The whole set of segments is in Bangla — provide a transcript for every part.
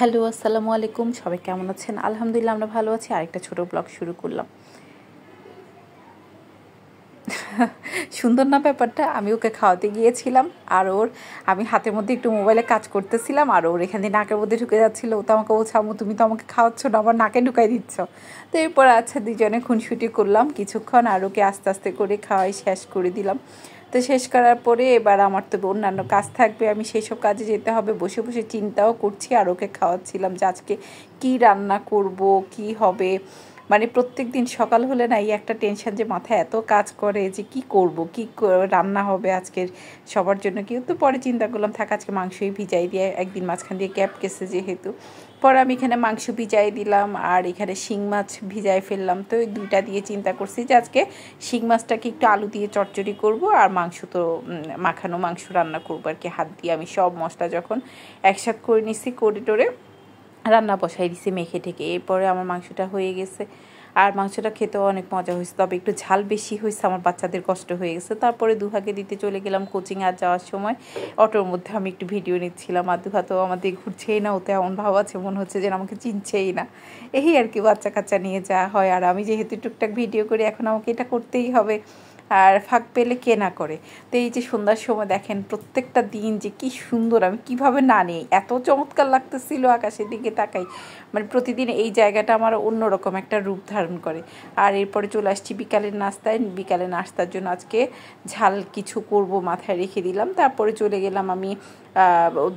হ্যালো, আসসালামু আলাইকুম। সবাই কেমন আছেন? আলহামদুলিল্লাহ আমরা ভালো আছি। আরেকটা ছোট ব্লগ শুরু করলাম। সুন্দর না ব্যাপারটা? আমি ওকে খাওয়াতে গিয়েছিলাম, আর আমি হাতের মধ্যে একটু মোবাইলে কাজ করতেছিলাম, আর ওর এখান দিয়ে নাকের মধ্যে ঢুকে যাচ্ছিল। ও তো আমাকে বলছে, আম্মু তুমি তো আমাকে খাওয়াচ্ছ না, আমার নাকে ঢুকাই দিচ্ছ। তো এরপর আচ্ছা দুজনে খুনসুটি করলাম কিছুক্ষণ, আর ওকে আস্তে আস্তে করে খাওয়াই শেষ করে দিলাম। তো শেষ করার পরে এবার আমার তো অন্যান্য কাজ থাকবে, আমি সেই সব কাজে যেতে হবে। বসে বসে চিন্তাও করছি আর ওকে খাওয়াচ্ছিলাম যে আজকে কী রান্না করব, কি হবে। মানে প্রত্যেক দিন সকাল হলে না এই একটা টেনশন যে মাথায় এত কাজ করে যে কি করব, কি রান্না হবে আজকের সবার জন্য। কেউ তো পরে চিন্তা করলাম থাক আজকে মাংসই ভিজাই দিয়ে, একদিন মাঝখান দিয়ে গ্যাপ গেছে যেহেতু। পরে আমি এখানে মাংস ভিজাই দিলাম আর এখানে শিং মাছ ভিজাই ফেললাম। তো ওই দুইটা দিয়ে চিন্তা করছি যে আজকে শিং মাছটাকে একটু আলু দিয়ে চচ্চড়ি করব, আর মাংস তো মাখানো মাংস রান্না করবো আর কি। হাত দিয়ে আমি সব মশলা যখন একসাথে করে নিছি, করে টোরে রান্না বসাই দিছি মেখে ঠেকে। এরপরে আমার মাংসটা হয়ে গেছে, আর মাংসটা খেতেও অনেক মজা হয়েছে, তবে একটু ঝাল বেশি হয়েছে, আমার বাচ্চাদের কষ্ট হয়ে গেছে। তারপরে দুহাকে দিতে চলে গেলাম কোচিং। আর যাওয়ার সময় অটোর মধ্যে আমি একটু ভিডিও নিচ্ছিলাম, আর দুহা তো আমাদের ঘুরছেই না, ওতে এমন ভাব আছে মনে হচ্ছে যেন আমাকে চিনছেই না। এই আর কি, বাচ্চা কাচ্চা নিয়ে যাওয়া হয়, আর আমি যেহেতু টুকটাক ভিডিও করি এখন আমাকে এটা করতেই হবে, আর ফাঁক পেলে কে না করে। তো এই যে সন্ধ্যার সময় দেখেন প্রত্যেকটা দিন যে কি সুন্দর, আমি কিভাবে না নিই, এত চমৎকার লাগতেছিল আকাশের দিকে তাকাই। মানে প্রতিদিন এই জায়গাটা আমার অন্যরকম একটা রূপ ধারণ করে। আর এরপরে চলে আসছি বিকালের নাস্তায়। বিকালের নাস্তার জন্য আজকে ঝাল কিছু করব মাথায় রেখে দিলাম। তারপরে চলে গেলাম আমি,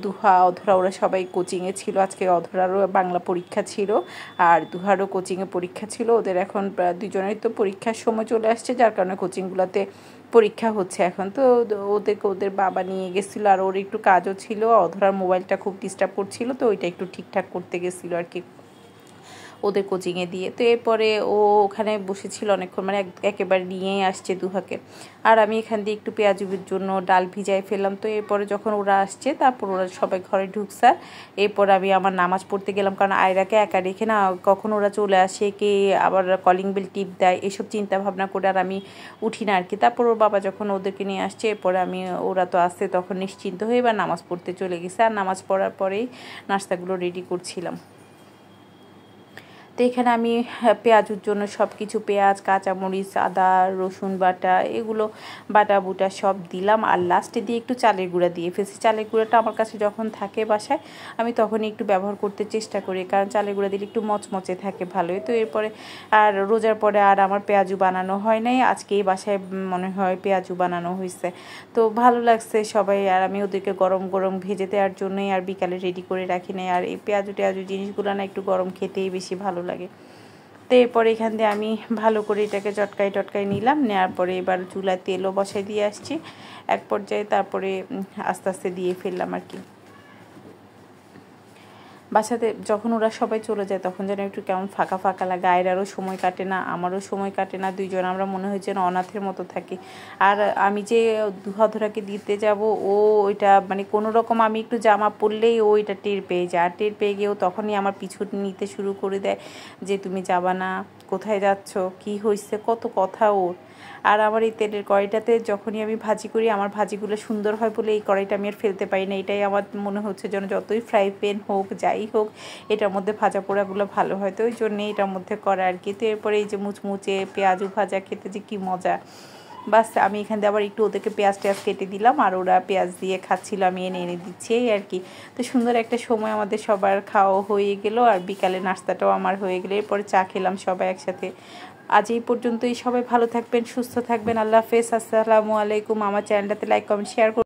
দুহা অধরা ওরা সবাই কোচিংয়ে ছিল। আজকে অধরারও বাংলা পরীক্ষা ছিল আর দুহারও কোচিংয়ে পরীক্ষা ছিল। ওদের এখন দুজনেরই তো পরীক্ষার সময় চলে আসছে, যার কারণে কোচিংগুলোতে পরীক্ষা হচ্ছে এখন। তো ওদের বাবা নিয়ে গেছিলো, আর ওর একটু কাজও ছিল। অধরার মোবাইলটা খুব ডিস্টার্ব করছিল, তো ওইটা একটু ঠিকঠাক করতে গেছিলো আর কি ওদের কোচিংয়ে দিয়ে। তো এরপরে ও ওখানে বসেছিল অনেকক্ষণ, মানে একেবারে নিয়েই আসছে দুহাকে। আর আমি এখান দিয়ে একটু পেঁয়াজুর জন্য ডাল ভিজাই ফেললাম। তো এরপরে যখন ওরা আসছে তারপর ওরা সবাই ঘরে ঢুকছে। এরপর আমি আমার নামাজ পড়তে গেলাম, কারণ আয়রাকে একা রেখে না কখন ওরা চলে আসে, কে আবার কলিং বেল টিপ দেয়, এসব চিন্তা ভাবনা করে আর আমি উঠি না আর কি। তারপর ওর বাবা যখন ওদেরকে নিয়ে আসছে, এরপরে ওরা তো আসছে, তখন নিশ্চিন্ত হয়ে এবার নামাজ পড়তে চলে গেছে। আর নামাজ পড়ার পরেই নাস্তাগুলো রেডি করছিলাম। তো এখানে আমি পেঁয়াজুর জন্য সব কিছু, পেঁয়াজ, কাঁচামরিচ, আদা, রসুন বাটা, এগুলো বাটা বুটা সব দিলাম। আর লাস্টে দিয়ে একটু চালের গুঁড়া দিয়ে ফেলছি। চালের গুঁড়াটা আমার কাছে যখন থাকে বাসায় আমি তখনই একটু ব্যবহার করতে চেষ্টা করি, কারণ চালের গুঁড়া দিলে একটু মচমচে থাকে ভালোই। তো এরপরে আর রোজার পরে আর আমার পেঁয়াজু বানানো হয় নাই, আজকে এই বাসায় মনে হয় পেঁয়াজু বানানো হয়েছে। তো ভালো লাগছে সবাই, আর আমি ওদেরকে গরম গরম ভেজে দেওয়ার জন্যই আর বিকালে রেডি করে রাখি নাই। আর এই পেঁয়াজু টেয়াজু জিনিসগুলো না একটু গরম খেতেই বেশি ভালো লাগে। তো এরপরে এখান দিয়ে আমি ভালো করে এটাকে চটকাই নিলাম। নেওয়ার পরে এবার চুলায় তেলও বসাই দিয়ে আসছি এক পর্যায়ে। তারপরে আস্তে আস্তে দিয়ে ফেললাম আর কি। বাসাতে যখন ওরা সবাই চলে যায় তখন যেন একটু কেমন ফাঁকা ফাঁকা লাগে। আয়রারও সময় কাটে না, আমারও সময় কাটে না, দুইজন আমরা মনে হয় যেন অনাথের মতো থাকি। আর আমি যে দুহাধরাকে দিতে যাব, ও ওইটা মানে কোনো রকম আমি একটু জামা পরলেই ও এটা টের পেয়ে যায়। আর টের পেয়ে গিয়েও তখনই আমার পিছু নিতে শুরু করে দেয় যে তুমি যাবা না, কোথায় যাচ্ছ, কি হয়েছে, কত কথা ওর। আর আমার এই তেলের কড়াইটাতে যখনই আমি ভাজি করি, আমার ভাজিগুলো সুন্দর হয় বলে এই কড়াইটা আমি আর ফেলতে পারি না। এটাই আমার মনে হচ্ছে যেন যতই ফ্রাই প্যান হোক যাই হোক এটার মধ্যে ভাজা পোড়াগুলো ভালো হয়, তো ওই জন্যে এটার মধ্যে করা আর কি। তো এরপরে এই যে মুচমুচে পেঁয়াজু ভাজা খেতে যে কী মজা। বাস আমি এখান দিয়ে আবার একটু ওদেরকে পেঁয়াজ কেটে দিলাম, আর ওরা পেঁয়াজ দিয়ে খাচ্ছিল, আমি এনে দিচ্ছি এই আর কি। তো সুন্দর একটা সময় আমাদের সবার খাওয়া হয়ে গেল, আর বিকালে নাস্তাটাও আমার হয়ে গেলো। এরপরে চা খেলাম সবাই একসাথে। আজ এই পর্যন্তই। সবাই ভালো থাকবেন, সুস্থ থাকবেন। আল্লাহ হাফেজ, আসসালামু আলাইকুম। আমার চ্যানেলটাতে লাইক কমেন্ট শেয়ার